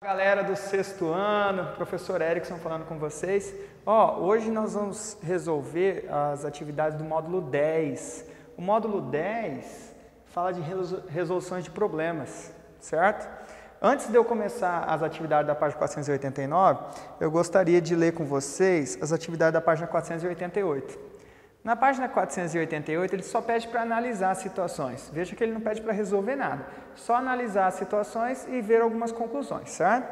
Galera do sexto ano, professor Erickson falando com vocês. Hoje nós vamos resolver as atividades do módulo 10. O módulo 10 fala de resoluções de problemas, certo? Antes de eu começar as atividades da página 489, eu gostaria de ler com vocês as atividades da página 488. Na página 488, ele só pede para analisar as situações. Veja que ele não pede para resolver nada. Só analisar as situações e ver algumas conclusões, certo?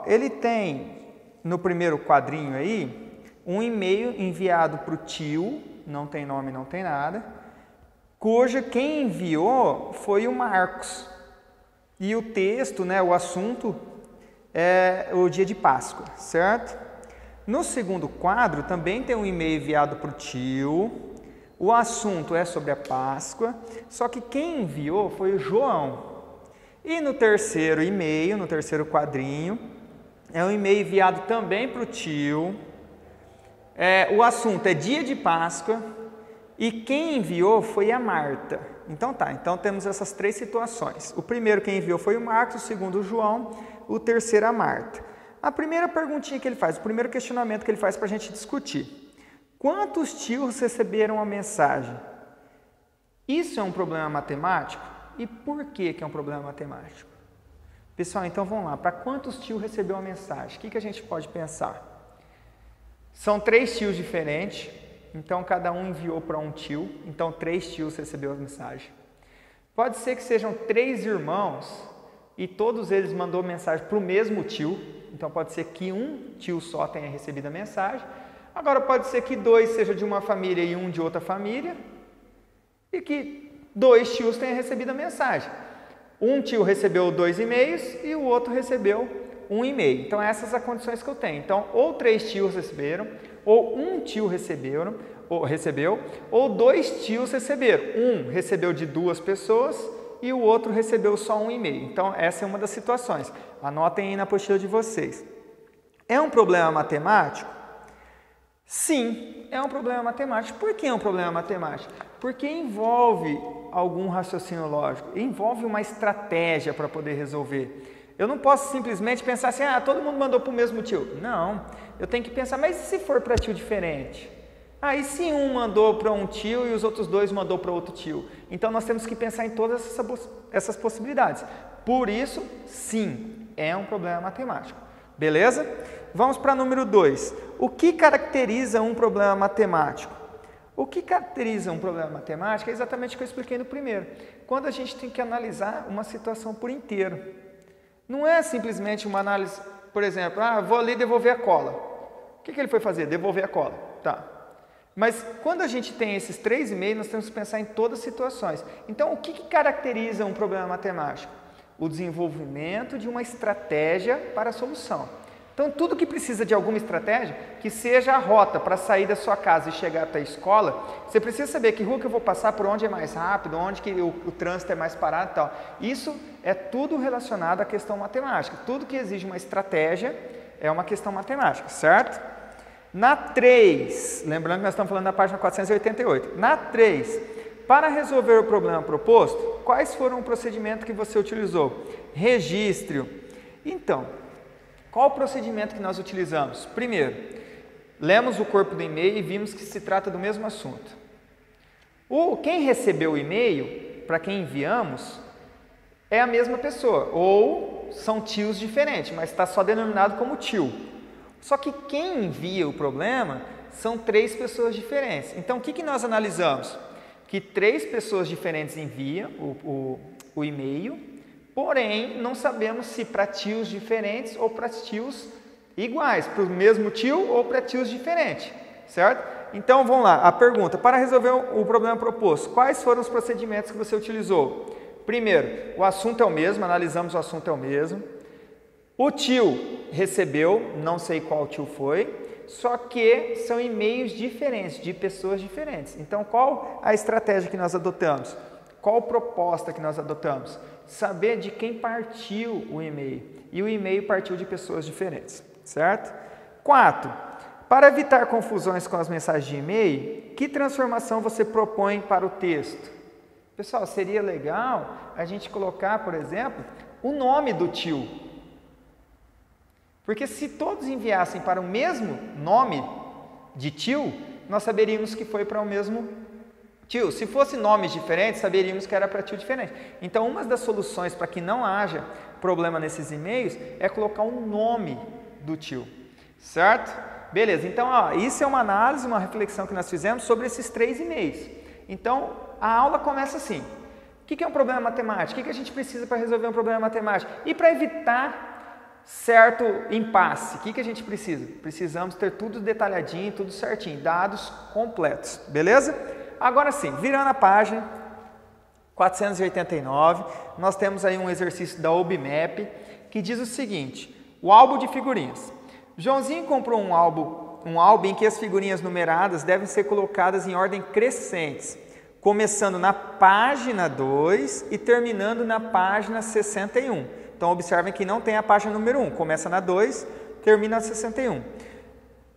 Ele tem, no primeiro quadrinho aí, um e-mail enviado para o tio, não tem nome, não tem nada, cuja quem enviou foi o Marcos. E o texto, o assunto, é o dia de Páscoa, certo? No segundo quadro, também tem um e-mail enviado para o tio, o assunto é sobre a Páscoa, só que quem enviou foi o João. E no terceiro e-mail, no terceiro quadrinho, é um e-mail enviado também para o tio, o assunto é dia de Páscoa e quem enviou foi a Marta. Então temos essas três situações. O primeiro quem enviou foi o Marcos, o segundo o João, o terceiro a Marta. A primeira perguntinha que ele faz, o primeiro questionamento que ele faz para a gente discutir. Quantos tios receberam a mensagem? Isso é um problema matemático? E por que é um problema matemático? Pessoal, então vamos lá. Para quantos tios recebeu a mensagem? O que a gente pode pensar? São 3 tios diferentes, então cada um enviou para um tio, então 3 tios recebeu a mensagem. Pode ser que sejam 3 irmãos e todos eles mandou mensagem para o mesmo tio. Então, pode ser que um tio só tenha recebido a mensagem. Agora, pode ser que 2 seja de uma família e um de outra família. E que 2 tios tenham recebido a mensagem. Um tio recebeu 2 e-mails e o outro recebeu 1 e-mail. Então, essas são as condições que eu tenho. Então, ou 3 tios receberam, ou um tio recebeu, ou 2 tios receberam. Um recebeu de 2 pessoas e o outro recebeu só 1 e-mail. Então, essa é uma das situações. Anotem aí na apostila de vocês. É um problema matemático? Sim, é um problema matemático. Por que é um problema matemático? Porque envolve algum raciocínio lógico, envolve uma estratégia para poder resolver. Eu não posso simplesmente pensar assim, todo mundo mandou para o mesmo tio. Não, eu tenho que pensar, mas e se for para tio diferente? E se um mandou para um tio e os outros 2 mandou para outro tio? Então, nós temos que pensar em todas essas possibilidades. Por isso, sim, é um problema matemático. Beleza? Vamos para número 2. O que caracteriza um problema matemático? O que caracteriza um problema matemático é exatamente o que eu expliquei no primeiro. Quando a gente tem que analisar uma situação por inteiro. Não é simplesmente uma análise, por exemplo, vou ali devolver a cola. O que ele foi fazer? Devolver a cola. Tá. Mas quando a gente tem esses 3 e-mails, nós temos que pensar em todas as situações. Então, o que caracteriza um problema matemático? O desenvolvimento de uma estratégia para a solução. Então, tudo que precisa de alguma estratégia, que seja a rota para sair da sua casa e chegar até a escola, você precisa saber que rua que eu vou passar, por onde é mais rápido, onde que o trânsito é mais parado e tal. Isso é tudo relacionado à questão matemática. Tudo que exige uma estratégia é uma questão matemática, certo? Na 3, lembrando que nós estamos falando da página 488. Na 3, para resolver o problema proposto, quais foram o procedimento que você utilizou? Registre. Então, qual o procedimento que nós utilizamos? Primeiro, lemos o corpo do e-mail e vimos que se trata do mesmo assunto. Quem recebeu o e-mail, para quem enviamos, é a mesma pessoa, ou são tios diferentes, mas está só denominado como tio. Só que quem envia o problema são 3 pessoas diferentes. Então, o que nós analisamos? Que 3 pessoas diferentes enviam o e-mail, porém, não sabemos se para tios diferentes ou para tios iguais, para o mesmo tio ou para tios diferentes, certo? Então, vamos lá, a pergunta, para resolver o problema proposto, quais foram os procedimentos que você utilizou? Primeiro, o assunto é o mesmo, analisamos o assunto é o mesmo. O tio recebeu, não sei qual tio foi, só que são e-mails diferentes, de pessoas diferentes. Então, qual a estratégia que nós adotamos? Qual proposta que nós adotamos? Saber de quem partiu o e-mail. E o e-mail partiu de pessoas diferentes, certo? 4. Para evitar confusões com as mensagens de e-mail, que transformação você propõe para o texto? Pessoal, seria legal a gente colocar, por exemplo, o nome do tio. Porque se todos enviassem para o mesmo nome de tio, nós saberíamos que foi para o mesmo tio. Se fossem nomes diferentes, saberíamos que era para tio diferente. Então, uma das soluções para que não haja problema nesses e-mails é colocar um nome do tio, certo? Beleza, então isso é uma análise, uma reflexão que nós fizemos sobre esses 3 e-mails. Então, a aula começa assim. O que é um problema matemático? O que a gente precisa para resolver um problema matemático? E para evitar certo impasse, o que a gente precisa? Precisamos ter tudo detalhadinho, tudo certinho, dados completos, beleza? Agora sim, virando a página 489, nós temos aí um exercício da OBMAP que diz o seguinte: o álbum de figurinhas. Joãozinho comprou um álbum em que as figurinhas numeradas devem ser colocadas em ordem crescentes, começando na página 2 e terminando na página 61. Então, observem que não tem a página número 1, começa na 2, termina na 61.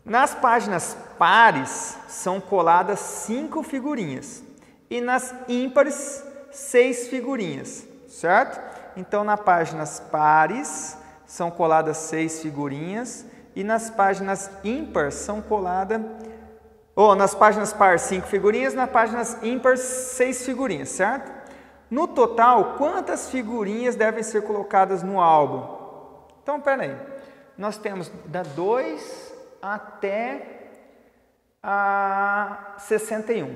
Nas páginas pares são coladas 5 figurinhas e nas ímpares 6 figurinhas, certo? Então, nas páginas pares são coladas 6 figurinhas e nas páginas ímpares são coladas, nas páginas pares 5 figurinhas, nas páginas ímpares 6 figurinhas, certo? No total, quantas figurinhas devem ser colocadas no álbum? Então, pera aí. Nós temos da 2 até a 61.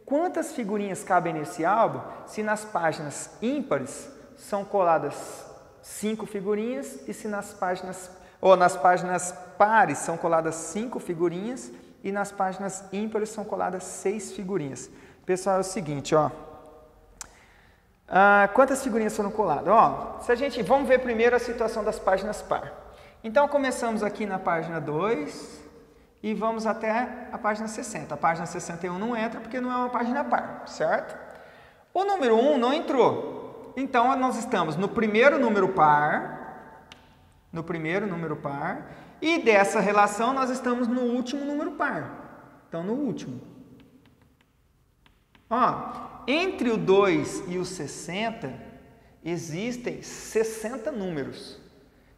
Quantas figurinhas cabem nesse álbum se nas páginas ímpares são coladas 5 figurinhas e se nas páginas pares são coladas 5 figurinhas e nas páginas ímpares são coladas 6 figurinhas? Pessoal, é o seguinte, quantas figurinhas foram coladas? Vamos ver primeiro a situação das páginas par. Então, começamos aqui na página 2 e vamos até a página 60. A página 61 não entra porque não é uma página par, certo? O número 1 não entrou. Então, nós estamos no primeiro número par, e dessa relação nós estamos no último número par. Então, no último. Entre o 2 e o 60, existem 60 números.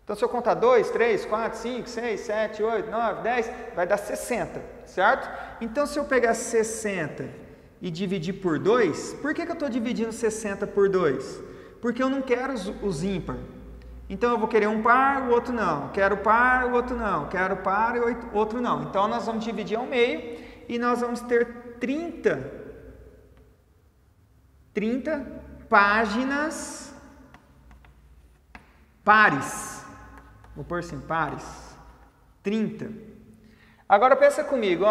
Então, se eu contar 2, 3, 4, 5, 6, 7, 8, 9, 10, vai dar 60, certo? Então, se eu pegar 60 e dividir por 2, por que eu estou dividindo 60 por 2? Porque eu não quero os ímpar. Então, eu vou querer um par, o outro não. Quero par, o outro não. Quero par, o outro não. Então, nós vamos dividir ao meio e nós vamos ter 30 páginas pares. Vou pôr assim, pares. 30. Agora pensa comigo,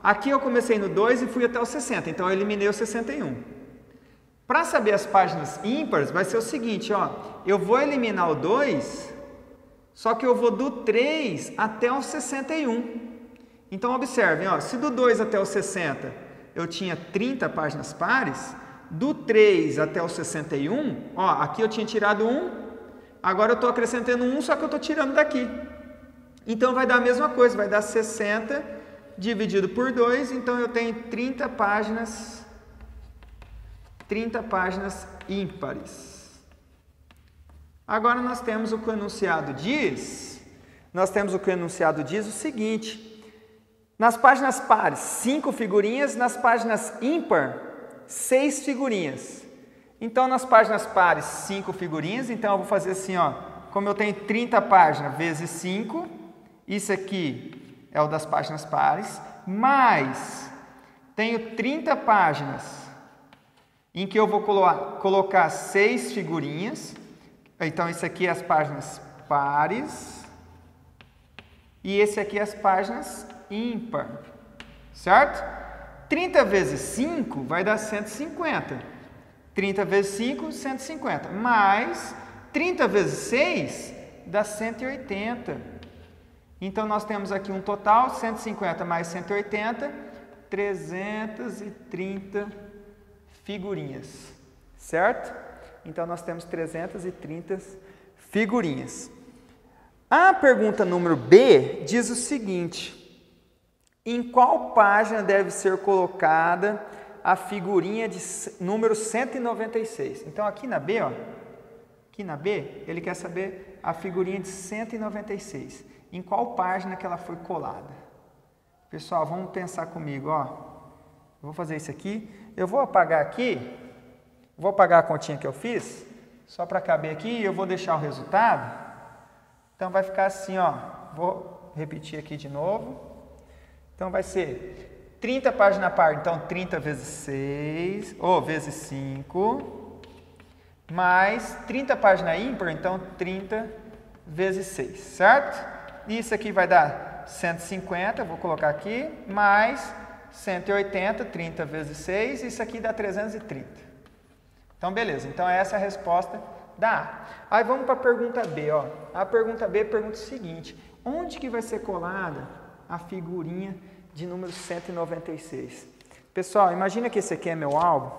aqui eu comecei no 2 e fui até o 60, então eu eliminei o 61. Para saber as páginas ímpares, vai ser o seguinte, eu vou eliminar o 2, só que eu vou do 3 até o 61. Então observem, se do 2 até o 60 eu tinha 30 páginas pares, do 3 até o 61, aqui eu tinha tirado 1, agora eu estou acrescentando 1, só que eu estou tirando daqui. Então, vai dar a mesma coisa, vai dar 60 dividido por 2, então eu tenho 30 páginas ímpares. Agora, nós temos o que o enunciado diz, o seguinte: nas páginas pares, 5 figurinhas, nas páginas ímpar, 6 figurinhas. Então, nas páginas pares, 5 figurinhas. Então, eu vou fazer assim, como eu tenho 30 páginas vezes 5, isso aqui é o das páginas pares, mais tenho 30 páginas em que eu vou colocar 6 figurinhas. Então, isso aqui é as páginas pares e esse aqui é as páginas ímpar, certo? 30 vezes 5 vai dar 150. 30 vezes 5, 150. Mais 30 vezes 6 dá 180. Então, nós temos aqui um total, 150 mais 180, 330 figurinhas, certo? Então, nós temos 330 figurinhas. A pergunta número B diz o seguinte: em qual página deve ser colocada a figurinha de número 196? Então, aqui na B, ele quer saber a figurinha de 196. Em qual página que ela foi colada? Pessoal, vamos pensar comigo, ó. Eu vou fazer isso aqui. Eu vou apagar aqui, vou apagar a continha que eu fiz, só para caber aqui, e eu vou deixar o resultado. Então vai ficar assim, ó. Vou repetir aqui de novo. Então vai ser 30 página par, então 30 vezes 6, ou vezes 5, mais 30 página ímpar, então 30 vezes 6, certo? Isso aqui vai dar 150, vou colocar aqui, mais 180, 30 vezes 6, isso aqui dá 330. Então, beleza. Então, essa é a resposta da A. Aí, vamos para a pergunta B, ó. A pergunta B pergunta o seguinte: onde que vai ser colada a figurinha de número 196? Pessoal, imagina que esse aqui é meu álbum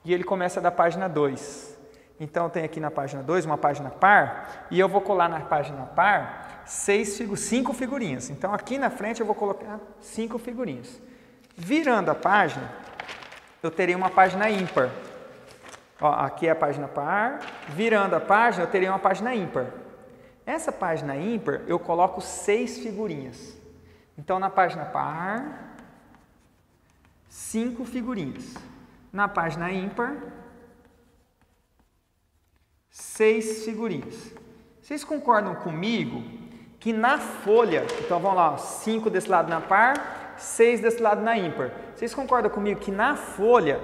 e ele começa da página 2. Então, tem aqui na página 2 uma página par e eu vou colar na página par 5 figurinhas. Então, aqui na frente eu vou colocar 5 figurinhas. Virando a página, eu terei uma página ímpar. Ó, aqui é a página par. Virando a página, eu terei uma página ímpar. Essa página ímpar, eu coloco 6 figurinhas. Então, na página par, 5 figurinhas. Na página ímpar, 6 figurinhas. Vocês concordam comigo que na folha, então vamos lá, 5 desse lado na par, 6 desse lado na ímpar. Vocês concordam comigo que na folha,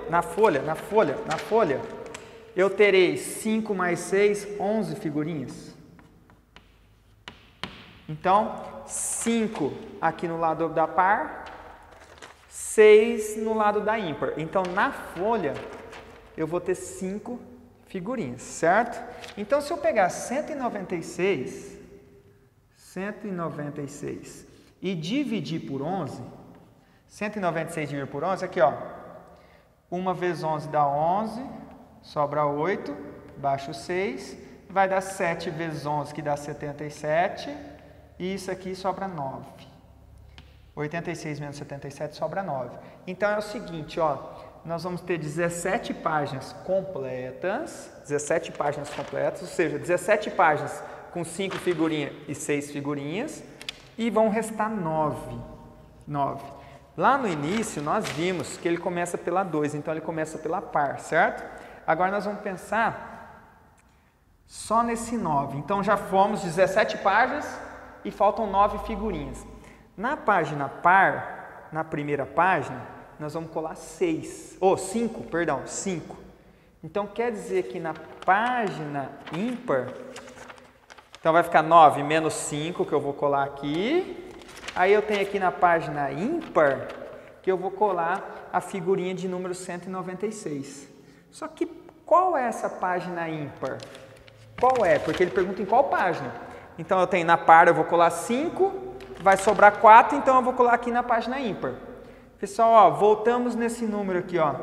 eu terei 5 mais 6, 11 figurinhas? Então, 5 aqui no lado da par, 6 no lado da ímpar. Então, na folha, eu vou ter 5 figurinhas, certo? Então, se eu pegar 196 e dividir por 11, 196 dividido por 11, aqui ó, 1 vezes 11 dá 11, sobra 8, baixo 6, vai dar 7 vezes 11, que dá 77, e isso aqui sobra 9. 86 menos 77 sobra 9. Então é o seguinte, ó, nós vamos ter 17 páginas completas, ou seja, 17 páginas com 5 figurinhas e 6 figurinhas, e vão restar 9. Lá no início, nós vimos que ele começa pela 2, então ele começa pela par, certo? Agora nós vamos pensar só nesse 9. Então já fomos 17 páginas e faltam 9 figurinhas. Na página par, na primeira página, nós vamos colar 5. Então quer dizer que na página ímpar, então vai ficar 9 menos 5 que eu vou colar aqui. Aí eu tenho aqui na página ímpar que eu vou colar a figurinha de número 196. Só que qual é essa página ímpar? Qual é? Porque ele pergunta em qual página. Então eu tenho na par, eu vou colar 5, vai sobrar 4, então eu vou colar aqui na página ímpar. Pessoal, ó, voltamos nesse número aqui, ó.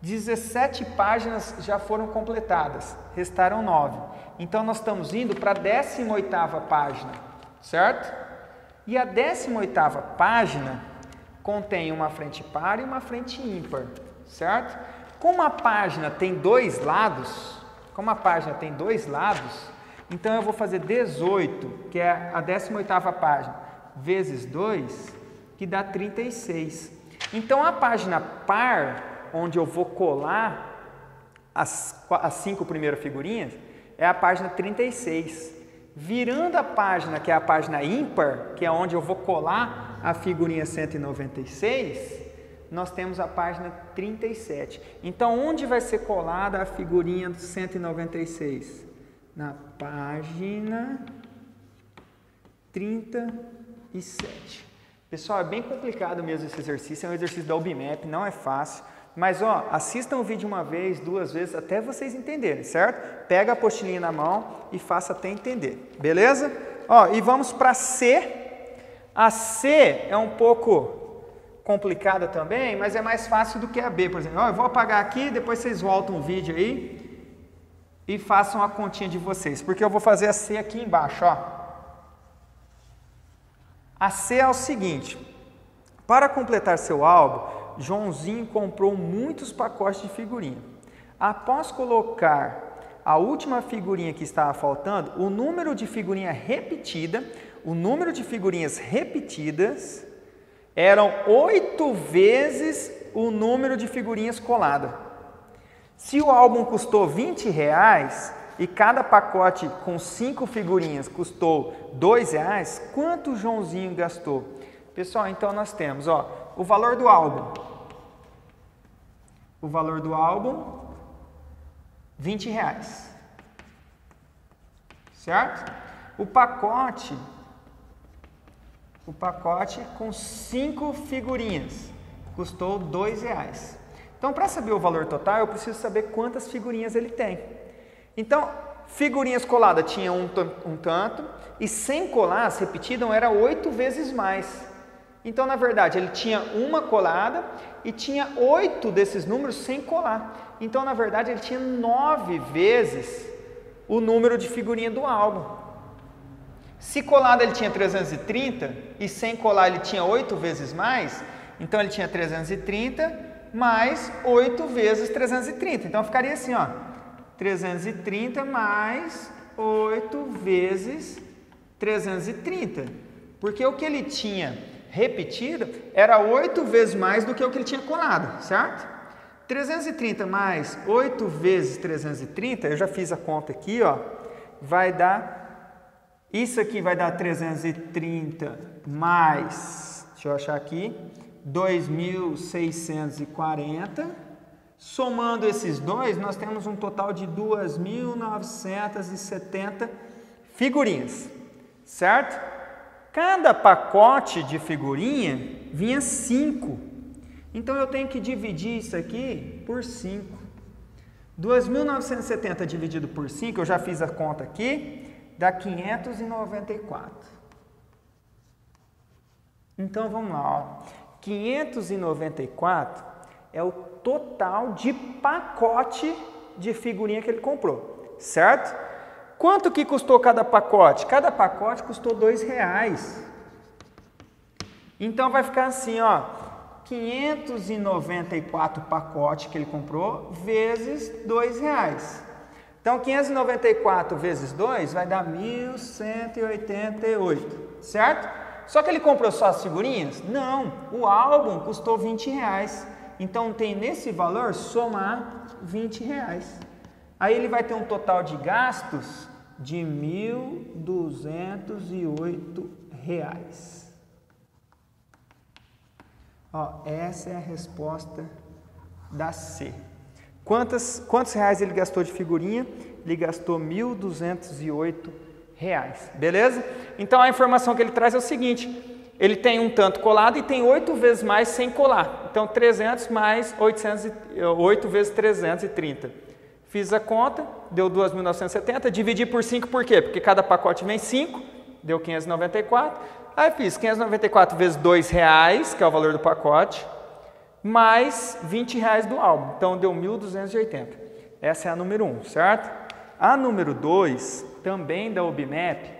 17 páginas já foram completadas, restaram 9. Então nós estamos indo para a 18ª página, certo? E a 18ª página contém uma frente par e uma frente ímpar, certo? Como a página tem dois lados, então eu vou fazer 18, que é a 18ª página, vezes 2, que dá 36. Então a página par, onde eu vou colar as 5 primeiras figurinhas, é a página 36. Virando a página, que é a página ímpar, que é onde eu vou colar a figurinha 196, nós temos a página 37. Então, onde vai ser colada a figurinha 196? Na página 37. Pessoal, é bem complicado mesmo esse exercício, é um exercício da UBMAP, não é fácil. Mas, ó, assistam o vídeo uma vez, 2 vezes, até vocês entenderem, certo? Pega a apostilinha na mão e faça até entender, beleza? Ó, e vamos para C. A C é um pouco complicada também, mas é mais fácil do que a B, por exemplo. Ó, eu vou apagar aqui, depois vocês voltam o vídeo aí e façam a continha de vocês, porque eu vou fazer a C aqui embaixo, ó. A C é o seguinte: para completar seu álbum, Joãozinho comprou muitos pacotes de figurinha. Após colocar a última figurinha que estava faltando, o número de figurinha repetida, o número de figurinhas repetidas eram 8 vezes o número de figurinhas colada. Se o álbum custou R$20 e cada pacote com 5 figurinhas custou R$2, quanto o Joãozinho gastou? Pessoal, então nós temos, ó, o valor do álbum. O valor do álbum, R$20. Certo? O pacote com 5 figurinhas custou R$2. Então, para saber o valor total, eu preciso saber quantas figurinhas ele tem. Então, figurinhas coladas tinha um tanto, e sem colar, as repetidas era 8 vezes mais. Então, na verdade, ele tinha uma colada e tinha 8 desses números sem colar. Então, na verdade, ele tinha 9 vezes o número de figurinha do álbum. Se colado ele tinha 330 e sem colar ele tinha 8 vezes mais, então ele tinha 330 mais 8 vezes 330. Então ficaria assim, ó, 330 mais 8 vezes 330. Porque o que ele tinha repetido era 8 vezes mais do que o que ele tinha colado, certo? 330 mais 8 vezes 330, eu já fiz a conta aqui, ó, vai dar, isso aqui vai dar 330 mais, deixa eu achar aqui, 2.640, somando esses dois, nós temos um total de 2.970 figurinhas, certo? Cada pacote de figurinha vinha 5, então eu tenho que dividir isso aqui por 5. 2.970 dividido por 5, eu já fiz a conta aqui, dá 594. Então vamos lá, ó. 594 é o total de pacote de figurinha que ele comprou, certo? Quanto que custou cada pacote? Cada pacote custou R$2. Então vai ficar assim, ó, 594 pacotes que ele comprou vezes R$2. Então 594 vezes 2 vai dar 1.188, certo? Só que ele comprou só as figurinhas? Não, o álbum custou R$20. Então tem nesse valor somar R$20. Aí ele vai ter um total de gastos de R$1.208. Ó, essa é a resposta da C. Quantos reais ele gastou de figurinha? Ele gastou R$1.208. Beleza? Então a informação que ele traz é o seguinte, ele tem um tanto colado e tem 8 vezes mais sem colar. Então 300 mais 8 vezes 330. Fiz a conta, deu 2.970, dividi por 5 por quê? Porque cada pacote vem 5, deu 594. Aí fiz 594 vezes R$2, que é o valor do pacote, mais R$20 do álbum. Então deu 1.280. Essa é a número 1, certo? A número 2, também da OBMAP,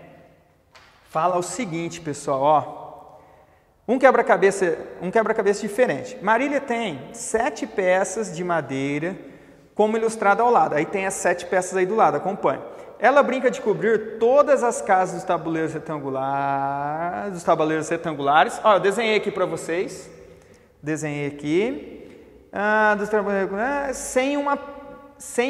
fala o seguinte, pessoal, ó, um quebra-cabeça diferente. Marília tem 7 peças de madeira como ilustrado ao lado, aí tem as 7 peças aí do lado, acompanhe. Ela brinca de cobrir todas as casas dos tabuleiros retangulares, ó, eu desenhei aqui para vocês, dos tabuleiros retangulares, sem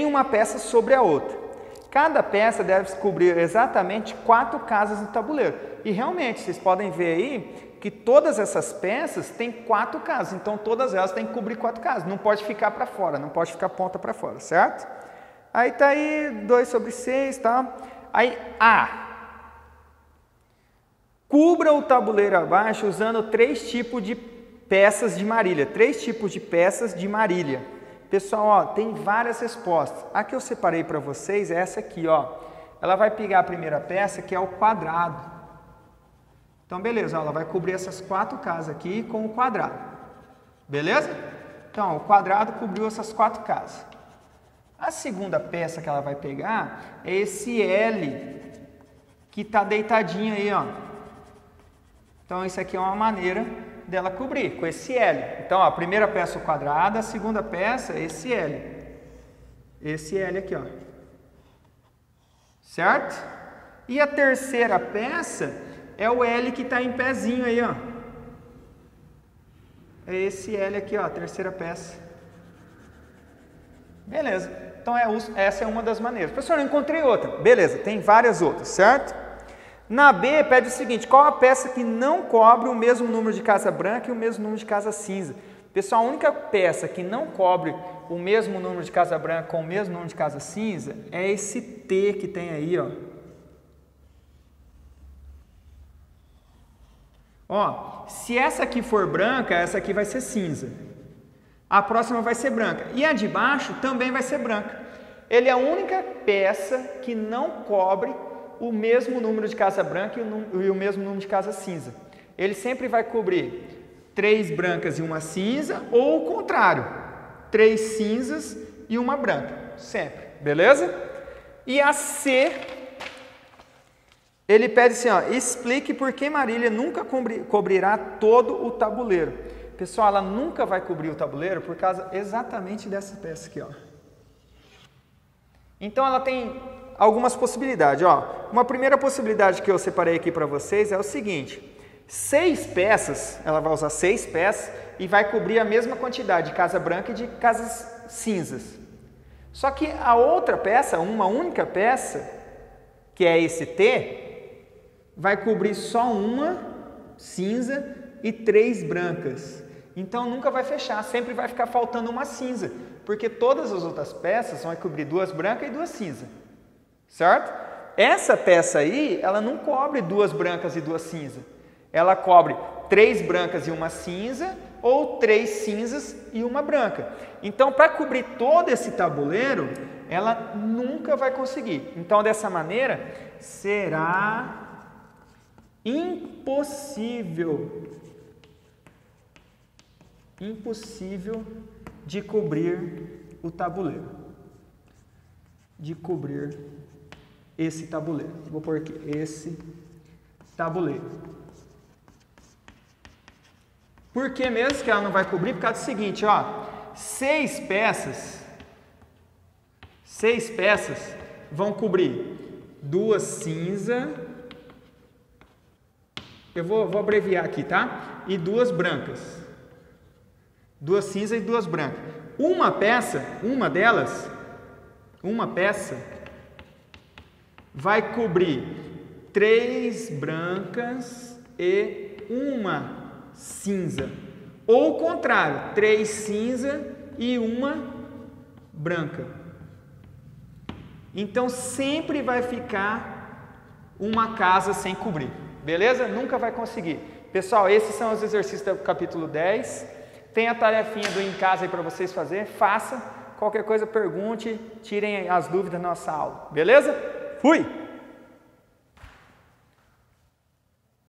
uma peça sobre a outra. Cada peça deve cobrir exatamente 4 casas no tabuleiro. E realmente, vocês podem ver aí que todas essas peças têm 4 casas. Então, todas elas têm que cobrir 4 casas. Não pode ficar para fora, não pode ficar ponta para fora, certo? Aí tá aí 2/6, tá? Aí, A. Cubra o tabuleiro abaixo usando 3 tipos de peças de marília. 3 tipos de peças de marília. Pessoal, ó, tem várias respostas. A que eu separei para vocês é essa aqui, ó. Ela vai pegar a primeira peça, que é o quadrado. Então, beleza, ó, ela vai cobrir essas 4 casas aqui com o quadrado. Beleza? Então, o quadrado cobriu essas 4 casas. A segunda peça que ela vai pegar é esse L, que está deitadinho aí, ó. Então, isso aqui é uma maneira dela cobrir, com esse L. Então, ó, a primeira peça o quadrado, a segunda peça esse L. Esse L aqui, ó. certo? E a terceira peça é o L que está em pezinho aí, ó. É esse L aqui, ó, a terceira peça. Beleza. Então essa é uma das maneiras. Professor, eu encontrei outra. Beleza, tem várias outras, certo? Na B pede o seguinte: qual a peça que não cobre o mesmo número de casa branca e o mesmo número de casa cinza? Pessoal, a única peça que não cobre o mesmo número de casa branca com o mesmo número de casa cinza é esse T que tem aí, ó. Ó, se essa aqui for branca, essa aqui vai ser cinza. A próxima vai ser branca. E a de baixo também vai ser branca. Ele é a única peça que não cobre o mesmo número de casa branca e o mesmo número de casa cinza. Ele sempre vai cobrir 3 brancas e uma cinza, ou o contrário, 3 cinzas e uma branca, sempre, beleza? E a C, ele pede assim, ó, explique por que Marília nunca cobrirá todo o tabuleiro. Pessoal, ela nunca vai cobrir o tabuleiro por causa exatamente dessa peça aqui, ó. Então ela tem algumas possibilidades, ó. Uma primeira possibilidade que eu separei aqui para vocês é o seguinte: 6 peças, ela vai usar 6 peças e vai cobrir a mesma quantidade de casa branca e de casas cinzas. Só que a outra peça, uma única peça, que é esse T, vai cobrir só uma cinza e 3 brancas. Então nunca vai fechar, sempre vai ficar faltando uma cinza, porque todas as outras peças vão cobrir 2 brancas e 2 cinzas, certo? Essa peça aí, ela não cobre 2 brancas e 2 cinzas. Ela cobre 3 brancas e uma cinza, ou 3 cinzas e uma branca. Então, para cobrir todo esse tabuleiro, ela nunca vai conseguir. Então, dessa maneira, será impossível de cobrir o tabuleiro. De cobrir esse tabuleiro. Vou pôr aqui, esse tabuleiro. Por que mesmo que ela não vai cobrir? Por causa do seguinte, ó, 6 peças vão cobrir 2 cinzas, eu vou abreviar aqui, tá? E 2 brancas. 2 cinzas e 2 brancas. Uma peça vai cobrir 3 brancas e uma cinza, ou o contrário, 3 cinza e uma branca. Então sempre vai ficar uma casa sem cobrir, beleza? Nunca vai conseguir. Pessoal, esses são os exercícios do capítulo 10. Tem a tarefinha do em casa aí para vocês fazerem, faça. Qualquer coisa pergunte, tirem as dúvidas da nossa aula, beleza? Fui!